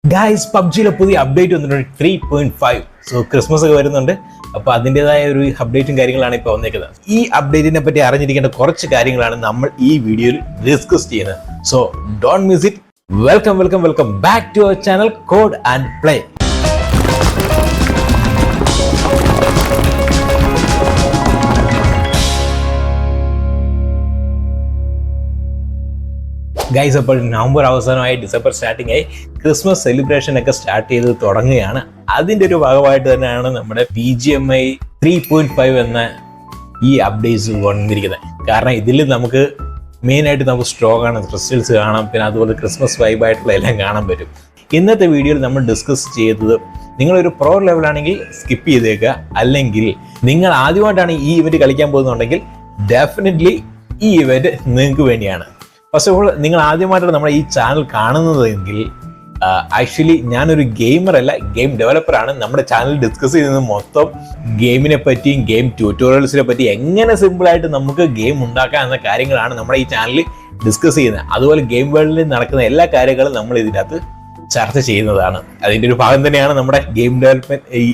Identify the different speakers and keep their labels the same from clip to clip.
Speaker 1: Guys പബ്ജിയിലെ പുതിയ update വന്നിട്ടുണ്ട് 3.5. So Christmas ഒക്കെ വരുന്നുണ്ട്. അപ്പോൾ അതിൻ്റെതായ ഒരു അപ്ഡേറ്റും കാര്യങ്ങളാണ് ഇപ്പോൾ വന്നേക്കുന്നത്. ഈ അപ്ഡേറ്റിനെ പറ്റി അറിഞ്ഞിരിക്കേണ്ട കുറച്ച് കാര്യങ്ങളാണ് നമ്മൾ ഈ വീഡിയോയിൽ ഡിസ്കസ് ചെയ്യുന്നത്. So don't miss it. Welcome back to our channel code and play. Guys, അപ്പോൾ നവംബർ അവസാനമായി ഡിസംബർ സ്റ്റാർട്ടിംഗ് ആയി ക്രിസ്മസ് സെലിബ്രേഷൻ ഒക്കെ സ്റ്റാർട്ട് ചെയ്ത് തുടങ്ങുകയാണ്. അതിൻ്റെ ഒരു ഭാഗമായിട്ട് തന്നെയാണ് നമ്മുടെ BGMI 3.5 എന്ന ഈ അപ്ഡേറ്റ്സ് വന്നിരിക്കുന്നത്. കാരണം ഇതിൽ നമുക്ക് മെയിനായിട്ട് നമുക്ക് സ്ട്രോങ് ആണ് ക്രിസ്റ്റൽസ് കാണാം, പിന്നെ അതുപോലെ ക്രിസ്മസ് വൈബായിട്ടുള്ള എല്ലാം കാണാൻ പറ്റും. ഇന്നത്തെ വീഡിയോയിൽ നമ്മൾ ഡിസ്കസ് ചെയ്തത്, നിങ്ങളൊരു പ്രോ ലെവലാണെങ്കിൽ സ്കിപ്പ് ചെയ്തേക്കുക, അല്ലെങ്കിൽ നിങ്ങൾ ആദ്യമായിട്ടാണ് ഈ ഇവന്റ് കളിക്കാൻ പോകുന്നുണ്ടെങ്കിൽ ഡെഫിനറ്റ്ലി ഈ ഇവന്റ് നിങ്ങൾക്ക് വേണ്ടിയാണ്. ഫസ്റ്റ് ഓഫ് ഓൾ, നിങ്ങൾ ആദ്യമായിട്ടാണ് നമ്മുടെ ഈ ചാനൽ കാണുന്നതെങ്കിൽ ആക്ച്വലി ഞാനൊരു ഗെയിമർ അല്ല, ഗെയിം ഡെവലപ്പറാണ്. നമ്മുടെ ചാനൽ ഡിസ്കസ് ചെയ്യുന്നത് മൊത്തം ഗെയിമിനെ പറ്റിയും ഗെയിം ട്യൂട്ടോറിയൽസിനെ പറ്റി എങ്ങനെ സിമ്പിളായിട്ട് നമുക്ക് ഗെയിം ഉണ്ടാക്കാം എന്ന കാര്യങ്ങളാണ് നമ്മുടെ ഈ ചാനലിൽ ഡിസ്കസ് ചെയ്യുന്നത്. അതുപോലെ ഗെയിം വേൾഡിൽ നടക്കുന്ന എല്ലാ കാര്യങ്ങളും നമ്മൾ ഇതിനകത്ത് ചർച്ച ചെയ്യുന്നതാണ്. അതിൻ്റെ ഒരു ഭാഗം തന്നെയാണ് നമ്മുടെ ഗെയിം ഡെവലപ്മെന്റ് ഈ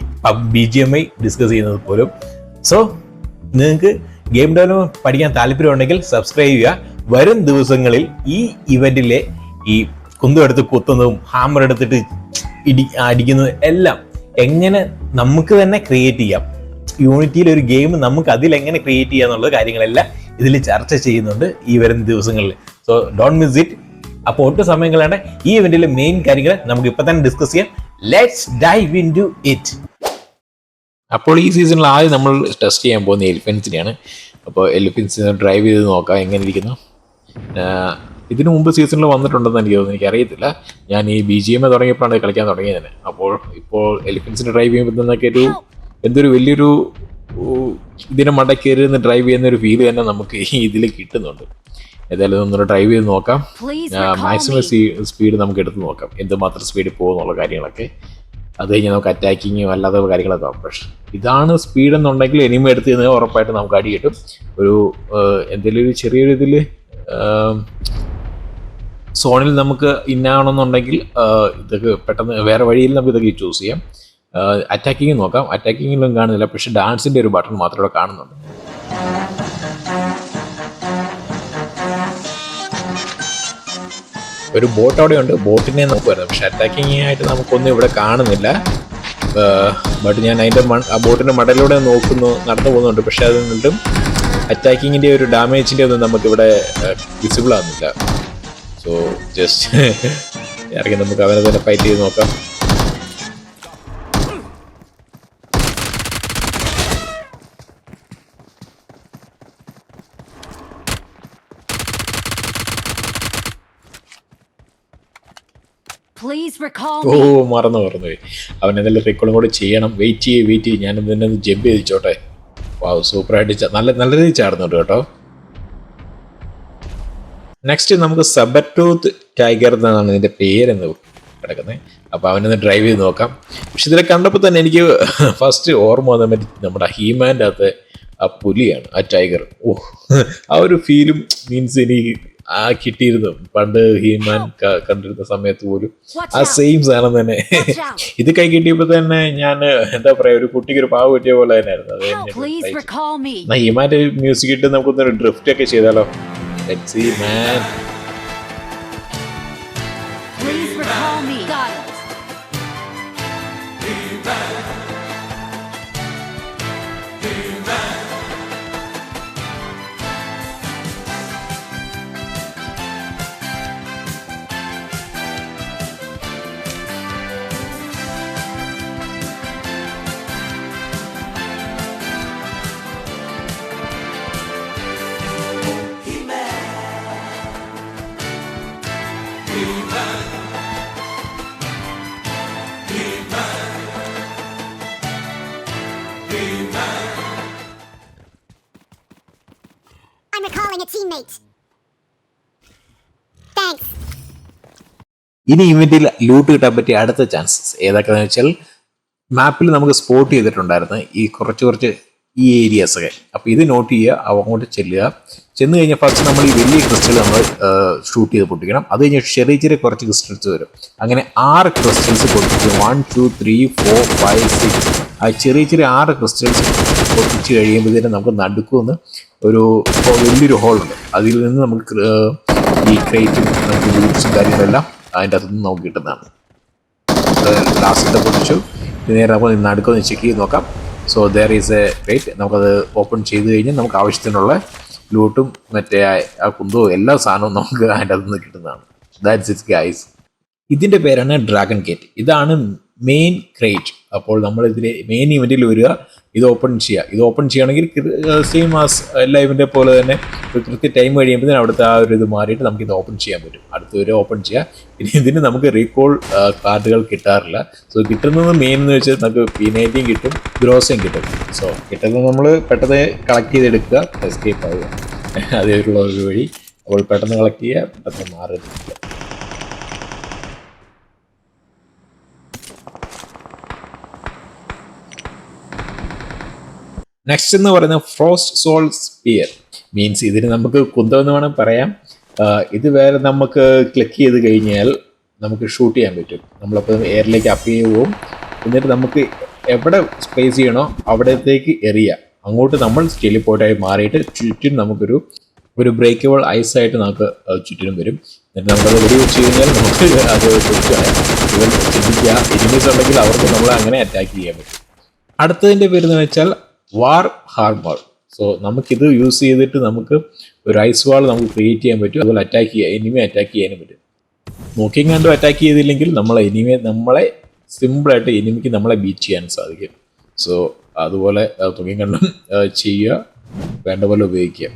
Speaker 1: BGMI ഡിസ്കസ് ചെയ്യുന്നത് പോലും. സോ നിങ്ങൾക്ക് ഗെയിം ഡെവലപ്മെന്റ് പഠിക്കാൻ താല്പര്യമുണ്ടെങ്കിൽ സബ്സ്ക്രൈബ് ചെയ്യുക. വരും ദിവസങ്ങളിൽ ഈ ഇവന്റിലെ ഈ കുന്തെടുത്ത് കുത്തുന്നതും ഹാമർ എടുത്തിട്ട് അടിക്കുന്നതും എല്ലാം എങ്ങനെ നമുക്ക് തന്നെ ക്രിയേറ്റ് ചെയ്യാം, യൂണിറ്റിയിൽ ഒരു ഗെയിം നമുക്ക് അതിലെങ്ങനെ ക്രിയേറ്റ് ചെയ്യാം എന്നുള്ള കാര്യങ്ങളെല്ലാം ഇതിൽ ചർച്ച ചെയ്യുന്നുണ്ട് ഈ വരുന്ന ദിവസങ്ങളിൽ. So don't miss it. അപ്പോൾ ഒട്ടും സമയം കളയാണ്ട് ഈ ഇവന്റിലെ മെയിൻ കാര്യങ്ങൾ നമുക്ക് ഇപ്പൊ തന്നെ ഡിസ്കസ് ചെയ്യാം. Let's dive into it. അപ്പോൾ ഈ സീസണിൽ ആദ്യം നമ്മൾ ടെസ്റ്റ് ചെയ്യാൻ പോകുന്ന എലിഫൻസിനെയാണ്. അപ്പോൾ എലിഫൻസിനെ ഡ്രൈവ് ചെയ്ത് നോക്കാം എങ്ങനെ ഇരിക്കുന്നു. ഇതിനു മുമ്പ് സീസണിൽ വന്നിട്ടുണ്ടെന്ന് എനിക്ക് തോന്നുന്നു, എനിക്കറിയത്തില്ല. ഞാൻ ഈ BGMI തുടങ്ങിയപ്പോഴാണ് കളിക്കാൻ തുടങ്ങിയത് തന്നെ. അപ്പോൾ ഇപ്പോൾ എലിഫൻസിനെ ഡ്രൈവ് ചെയ്യുമ്പോൾ നിന്നൊക്കെ എന്തൊരു വലിയൊരു ഇതിനെ മടക്കേറി ഡ്രൈവ് ചെയ്യുന്ന ഒരു ഫീൽ തന്നെ നമുക്ക് ഇതിൽ കിട്ടുന്നുണ്ട്. ഏതായാലും ഒന്നുകൂടെ ഡ്രൈവ് ചെയ്ത് നോക്കാം. മാക്സിമം സ്പീഡ് നമുക്ക് എടുത്ത് നോക്കാം, എന്തുമാത്രം സ്പീഡിൽ പോകുന്നുള്ള കാര്യങ്ങളൊക്കെ. അത് കഴിഞ്ഞാൽ നമുക്ക് അറ്റാക്കിങ്ങും അല്ലാത്ത കാര്യങ്ങളൊക്കെ ആവും. പക്ഷേ ഇതാണ് സ്പീഡ് എന്നുണ്ടെങ്കിൽ എനിമ എടുത്ത് കഴിഞ്ഞാൽ ഉറപ്പായിട്ട് നമുക്ക് അടി കിട്ടും. ഒരു എന്തെങ്കിലും ഒരു ചെറിയൊരു ഇതിൽ സോണിൽ നമുക്ക് ഇന്നാകണമെന്നുണ്ടെങ്കിൽ ഇതൊക്കെ പെട്ടെന്ന് വേറെ വഴിയിൽ നമുക്ക് ഇതൊക്കെ ചൂസ് ചെയ്യാം. അറ്റാക്കിങ് നോക്കാം. അറ്റാക്കിങ്ങിലും കാണുന്നില്ല, പക്ഷെ ഡാൻസിൻ്റെ ഒരു ബട്ടൺ മാത്രം ഇവിടെ കാണുന്നുണ്ട്. ഒരു ബോട്ട് അവിടെ ഉണ്ട്, ബോട്ടിനെ നോക്കുമായിരുന്നു, പക്ഷെ അറ്റാക്കിങ് ആയിട്ട് നമുക്കൊന്നും ഇവിടെ കാണുന്നില്ല. ബട്ട് ഞാൻ അതിൻ്റെ ആ ബോട്ടിൻ്റെ മടലിലൂടെ നടന്നു പോകുന്നുണ്ട്. പക്ഷെ അത് നിന്നിട്ടും അറ്റാക്കിങ്ങിൻ്റെ ഒരു ഡാമേജിൻ്റെ ഒന്നും നമുക്കിവിടെ വിസിബിൾ ആകുന്നില്ല. സോ ജസ്റ്റ് ഇറങ്ങി നമുക്ക് അവനെ തന്നെ ഫൈറ്റ് ചെയ്ത് നോക്കാം. മറന്നുപോയി. അവൻ എന്തെങ്കിലും റീക്കോളും കൂടെ ചെയ്യണം. വെയിറ്റ് ചെയ്യ്. ഞാൻ തന്നെ ഒന്ന് ജമ്പ് ചെയ്തിച്ചോട്ടെ. വാവ്, സൂപ്പറായിട്ട് നല്ല രീതിയിൽ ചാടുന്നുണ്ട് കേട്ടോ. നെക്സ്റ്റ് നമുക്ക് സബർടൂത്ത് ടൈഗർ എന്നാണ് ഇതിൻ്റെ പേരെന്ന് കിടക്കുന്നത്. അപ്പോൾ അവനൊന്ന് ഡ്രൈവ് ചെയ്ത് നോക്കാം. പക്ഷെ ഇതിനെ കണ്ടപ്പോൾ തന്നെ എനിക്ക് ഫസ്റ്റ് ഓർമ്മ വന്ന പറ്റി നമ്മുടെ ഹീമാൻ്റെ അകത്ത് ആ പുലിയാണ്, ആ ടൈഗർ. ആ ഒരു ഫീലും മീൻസ് എനിക്ക് കിട്ടിയിരുന്നു പണ്ട് ഹീമാൻ കണ്ടിരുന്ന സമയത്ത് പോലും. ആ സെയിം സാധനം തന്നെ ഇത് കൈ കിട്ടിയപ്പോ തന്നെ ഞാൻ എന്താ പറയാ, ഒരു കുട്ടിക്ക് ഒരു പാവ് കിട്ടിയ പോലെ തന്നെയായിരുന്നു. അത് ഹീമാന്റെ മ്യൂസിക് ഇട്ട് നമുക്കൊന്നൊരു ഡ്രിഫ്റ്റ് ഒക്കെ ചെയ്താലോ. Let's see, man. Please recall me. Got it. I'm recalling a teammate. Thanks. ഇനി ഇവന്റിൽ ലൂട്ട് കിട്ടാൻ പറ്റിയ അടുത്ത ചാൻസസ് ഏതൊക്കെയാണെന്ന് വെച്ചാൽ, മാപ്പിൽ നമുക്ക് സ്പോട്ട് ചെയ്തിട്ടുണ്ടായിരുന്നു ഈ കുറച്ച് ഈ ഏരിയാസ് ഒക്കെ. അപ്പോൾ ഇത് നോട്ട് ചെയ്യുക, അങ്ങോട്ട് ചെന്ന് കഴിഞ്ഞാൽ ഫസ്റ്റ് നമ്മൾ ഈ വലിയ ക്രിസ്റ്റൽ നമ്മൾ ഷൂട്ട് ചെയ്ത് പൊട്ടിക്കണം. അത് കഴിഞ്ഞ് ചെറിയ ചെറിയ കുറച്ച് ക്രിസ്റ്റൽസ് വരും. അങ്ങനെ 6 ക്രിസ്റ്റൽസ് പൊട്ടിച്ച് 1 2 3 4 5 6 ആ ചെറിയ ചെറിയ 6 ക്രിസ്റ്റൽസ് പൊട്ടിച്ച് കഴിയുമ്പോഴത്തേനും നമുക്ക് നടുക്കുമെന്ന് ഒരു വലിയൊരു ഹോളുണ്ട്. അതിൽ നിന്ന് നമുക്ക് ഈ ക്രേറ്റും നമുക്ക് ലൂട്ട്സും കാര്യങ്ങളെല്ലാം അതിൻ്റെ അകത്തുനിന്ന് നമുക്ക് കിട്ടുന്നതാണ്. ലാസ്റ്റത്തെ പൊട്ടിച്ചു. നേരെ നമുക്ക് നടുക്കൊന്ന് ചെക്ക് ചെയ്ത് നോക്കാം. So there is A crate. നമുക്കത് ഓപ്പൺ ചെയ്ത് കഴിഞ്ഞാൽ നമുക്ക് ആവശ്യത്തിനുള്ള ലൂട്ടും മറ്റേ ആ കുന്തവും എല്ലാ സാധനവും നമുക്ക് അതിൻ്റെ അകത്തുനിന്ന് കിട്ടുന്നതാണ്. That's it guys. ഇതിൻ്റെ പേരാണ് ഡ്രാഗൺ ഗേറ്റ്. ഇതാണ് മെയിൻ ക്രേറ്റ്. അപ്പോൾ നമ്മൾ ഇതിൽ മെയിൻ ഇവൻറ്റിൽ വരിക, ഇത് ഓപ്പൺ ചെയ്യുക. ഇത് ഓപ്പൺ ചെയ്യുകയാണെങ്കിൽ സെയിം ആസ് എല്ലാ ഇവൻ്റെ പോലെ തന്നെ ഒരു കൃത്യ ടൈം കഴിയുമ്പോഴത്തേനും അവിടുത്തെ ആ ഒരു ഇത് മാറിയിട്ട് നമുക്കിത് ഓപ്പൺ ചെയ്യാൻ പറ്റും. അടുത്ത് വരെ ഓപ്പൺ ചെയ്യാം. പിന്നെ ഇതിന് നമുക്ക് റീകോൾ കാർഡുകൾ കിട്ടാറില്ല. സോ കിട്ടുന്നത് മെയിൻ എന്ന് വെച്ചാൽ നമുക്ക് P90 കിട്ടും, ഗ്രോസയും കിട്ടും. സോ കിട്ടുന്നത് നമ്മൾ പെട്ടെന്ന് കളക്ട് ചെയ്തെടുക്കുക, എസ്കേപ്പ് ആവുക, അതേയുള്ള ഒരു വഴി. അപ്പോൾ പെട്ടെന്ന് കളക്ട് ചെയ്യുക, പെട്ടെന്ന് മാറുന്നില്ല. നെക്സ്റ്റ് എന്ന് പറയുന്നത് ഫ്രോസ്റ്റ് സോൾ സ്പിയർ. മീൻസ് ഇതിന് നമുക്ക് കുന്തമെന്ന് വേണം പറയാം. ഇത് വേറെ നമുക്ക് ക്ലിക്ക് ചെയ്ത് കഴിഞ്ഞാൽ നമുക്ക് ഷൂട്ട് ചെയ്യാൻ പറ്റും. നമ്മളപ്പോൾ എയറിലേക്ക് അപ്പ് ചെയ്യുകയും എന്നിട്ട് നമുക്ക് എവിടെ സ്പേസ് ചെയ്യണോ അവിടത്തേക്ക് എറിയാം. അങ്ങോട്ട് നമ്മൾ ടെലിപ്പോർട്ടായി മാറിയിട്ട് ചുറ്റും നമുക്കൊരു ബ്രേക്കബിൾ ഐസായിട്ട് നമുക്ക് ചുറ്റിനും വരും. എന്നിട്ട് നമുക്കത് വെടി വെച്ച് കഴിഞ്ഞാൽ നമുക്ക് അത് ഇവൻ ചിന്തിക്കുക എനിമീസ് ഉണ്ടെങ്കിൽ അവർക്ക് നമ്മളെ അങ്ങനെ അറ്റാക്ക് ചെയ്യാൻ പറ്റും. അടുത്തതിൻ്റെ പേരെന്ന് വെച്ചാൽ വാർ ഹാർമർ. സോ നമുക്കിത് യൂസ് ചെയ്തിട്ട് നമുക്ക് ഒരു ഐസ് വാൾ നമുക്ക് ക്രിയേറ്റ് ചെയ്യാൻ പറ്റും. അതുപോലെ എനിമി അറ്റാക്ക് ചെയ്യാനും പറ്റും. നോക്കിയും കണ്ടും അറ്റാക്ക് ചെയ്തില്ലെങ്കിൽ നമ്മളെ സിമ്പിളായിട്ട് എനിമിക്ക് നമ്മളെ ബീറ്റ് ചെയ്യാൻ സാധിക്കും. സോ അതുപോലെ നോക്കിയും കണ്ടും ചെയ്യുക, വേണ്ട പോലെ ഉപയോഗിക്കുക.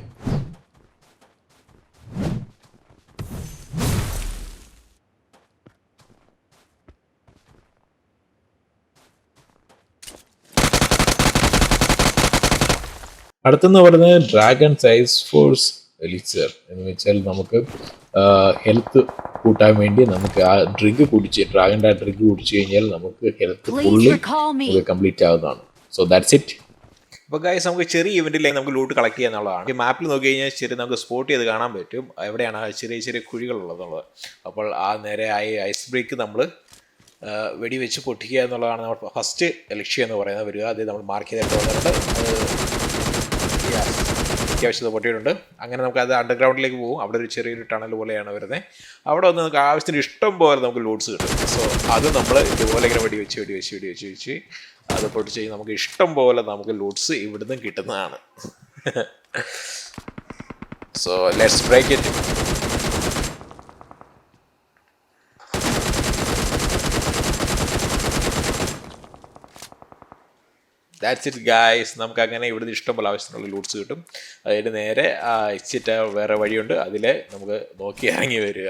Speaker 1: അടുത്തെന്ന് പറയുന്നത് ഡ്രാഗൺ സൈസ് ഫോഴ്സ് എലിക്സർ എന്ന് വെച്ചാൽ നമുക്ക് ഹെൽത്ത് കൂട്ടാൻ വേണ്ടി നമുക്ക് ആ ഡ്രിങ്ക് ഡ്രാഗൻ്റെ ആ ഡ്രിങ്ക് കുടിച്ചു കഴിഞ്ഞാൽ നമുക്ക് ഹെൽത്ത് ഫുള്ളി കംപ്ലീറ്റ് ആവുന്നതാണ്. So that's it. അപ്പോൾ ഗൈസ് നമുക്ക് ചെറിയ ഇവൻറ്റിലേക്ക് നമുക്ക് ലൂട്ട് കളക്ട് ചെയ്യുക എന്നുള്ളതാണ്. ഈ മാപ്പിൽ നോക്കി കഴിഞ്ഞാൽ നമുക്ക് സ്പോട്ട് ചെയ്ത് കാണാൻ പറ്റും എവിടെയാണ് ചെറിയ ചെറിയ കുഴികളുള്ളതെന്നുള്ളത്. അപ്പോൾ ആ നേരെ ഐസ് ബ്രേക്ക് നമ്മൾ വെടിവെച്ച് പൊട്ടിക്കുക എന്നുള്ളതാണ് നമ്മൾ ഫസ്റ്റ് ലക്ഷ്യം എന്ന് പറയുന്നത് വരിക. അത് നമ്മൾ മാർക്ക് ചെയ്തിട്ട് വന്നിട്ട് അത്യാവശ്യത പൊട്ടിയിട്ടുണ്ട്. അങ്ങനെ നമുക്ക് അത് അണ്ടർഗ്രൗണ്ടിലേക്ക് പോകും. അവിടെ ഒരു ചെറിയൊരു ടണൽ പോലെയാണ് വരുന്നത്. അവിടെ വന്ന് നമുക്ക് ആവശ്യത്തിന് ഇഷ്ടം പോലെ നമുക്ക് ലൂട്ട്സ് കിട്ടും. സോ അത് നമ്മൾ ഇതുപോലെ ഇങ്ങനെ വെടിവെച്ച് അത് പൊട്ടിച്ച് നമുക്ക് ഇഷ്ടം പോലെ നമുക്ക് ലൂട്ട്സ് ഇവിടുന്ന് കിട്ടുന്നതാണ്. So let's break it. That's it guys. നമുക്ക് അങ്ങനെ ഇവിടുന്ന് ഇഷ്ടംപോലെ ആവശ്യത്തിനുള്ള ലൂട്ട്സ് കിട്ടും. അതിന് നേരെ എക്സിറ്റ് വേറെ വഴിയുണ്ട്, അതിലെ നമുക്ക് നോക്കി ഇറങ്ങി വരിക.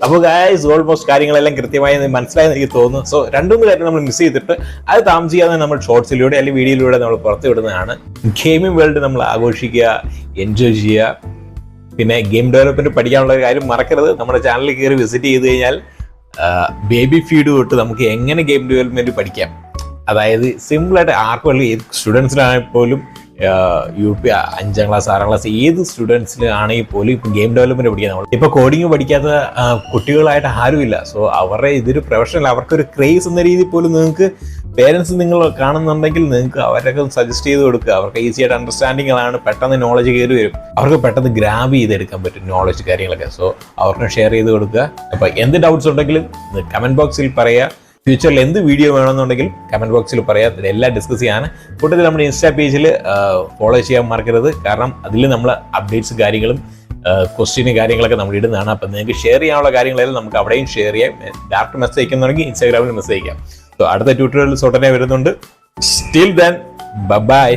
Speaker 1: അപ്പോൾ ഗായ്സ് ഓൾമോസ്റ്റ് കാര്യങ്ങളെല്ലാം കൃത്യമായി മനസ്സിലായെന്ന് എനിക്ക് തോന്നുന്നു. സോ 2-3 കാര്യം നമ്മൾ മിസ് ചെയ്തിട്ട് അത് താമസിക്കാതെ നമ്മൾ ഷോർട്സിലൂടെ അല്ലെങ്കിൽ വീഡിയോയിലൂടെ നമ്മൾ പുറത്തു വിടുന്നതാണ്. ഗെയിമിംഗ് വേൾഡ് നമ്മൾ ആഘോഷിക്കുക, എൻജോയ് ചെയ്യുക. പിന്നെ ഗെയിം ഡെവലപ്മെന്റ് പഠിക്കാനുള്ള കാര്യം മറക്കരുത്. നമ്മുടെ ചാനലിൽ കയറി വിസിറ്റ് ചെയ്ത് കഴിഞ്ഞാൽ ബേബി ഫീഡ് തൊട്ട് നമുക്ക് എങ്ങനെ ഗെയിം ഡെവലപ്മെന്റ് പഠിക്കാം. അതായത് സിമ്പിളായിട്ട് ആർക്കും അല്ലെങ്കിൽ സ്റ്റുഡൻസിനാണെങ്കിൽ പോലും UP 5ാം ക്ലാസ് 6ാം ക്ലാസ് ഏത് സ്റ്റുഡൻസിനാണെങ്കിൽ പോലും ഇപ്പം ഗെയിം ഡെവലപ്മെന്റ് പഠിക്കാൻ നമ്മൾ ഇപ്പോൾ കോഡിങ് പഠിക്കാത്ത കുട്ടികളായിട്ട് ആരുമില്ല. സോ അവരുടെ ഇതൊരു പ്രൊഫഷണൽ, അവർക്കൊരു ക്രേസ് എന്ന രീതിയിൽ പോലും നിങ്ങൾക്ക് പേരൻസ് നിങ്ങൾ കാണുന്നുണ്ടെങ്കിൽ നിങ്ങൾക്ക് അവരൊക്കെ സജസ്റ്റ് ചെയ്ത് കൊടുക്കുക. അവർക്ക് ഈസി ആയിട്ട് അണ്ടർസ്റ്റാൻഡിങ്ങാണ്, പെട്ടെന്ന് നോളജ് കയറി വരും, അവർക്ക് പെട്ടെന്ന് ഗ്രാബ് ചെയ്തെടുക്കാൻ പറ്റും നോളജ് കാര്യങ്ങളൊക്കെ. സോ അവർക്ക് ഷെയർ ചെയ്ത് കൊടുക്കുക. അപ്പോൾ എന്ത് ഡൗട്ട്സ് ഉണ്ടെങ്കിലും കമന്റ് ബോക്സിൽ പറയുക. ഫ്യൂച്ചറിൽ എന്ത് വീഡിയോ വേണമെന്നുണ്ടെങ്കിൽ കമന്റ് ബോക്സിൽ പറയാം, ഇതെല്ലാം ഡിസ്കസ് ചെയ്യാൻ. കൂട്ടത്തിൽ നമ്മുടെ ഇൻസ്റ്റാ പേജിൽ ഫോളോ ചെയ്യാൻ മറക്കരുത്. കാരണം അതിൽ നമ്മൾ അപ്ഡേറ്റ്സ് കാര്യങ്ങളും ക്വസ്റ്റ്യനും കാര്യങ്ങളൊക്കെ നമ്മൾ ഇടുന്നതാണ്. അപ്പം നിങ്ങൾക്ക് ഷെയർ ചെയ്യാനുള്ള കാര്യങ്ങളെല്ലാം നമുക്ക് അവിടെയും ഷെയർ ചെയ്യാം. ഡയറക്റ്റ് മെസ്സേജ് അയക്കുന്നുണ്ടെങ്കിൽ ഇൻസ്റ്റാഗ്രാമിൽ മെസ്സേജ് അയക്കാം. സോ അടുത്ത ട്യൂട്ടോറിയൽ ഉടനെ വരുന്നുണ്ട്. Still then bye.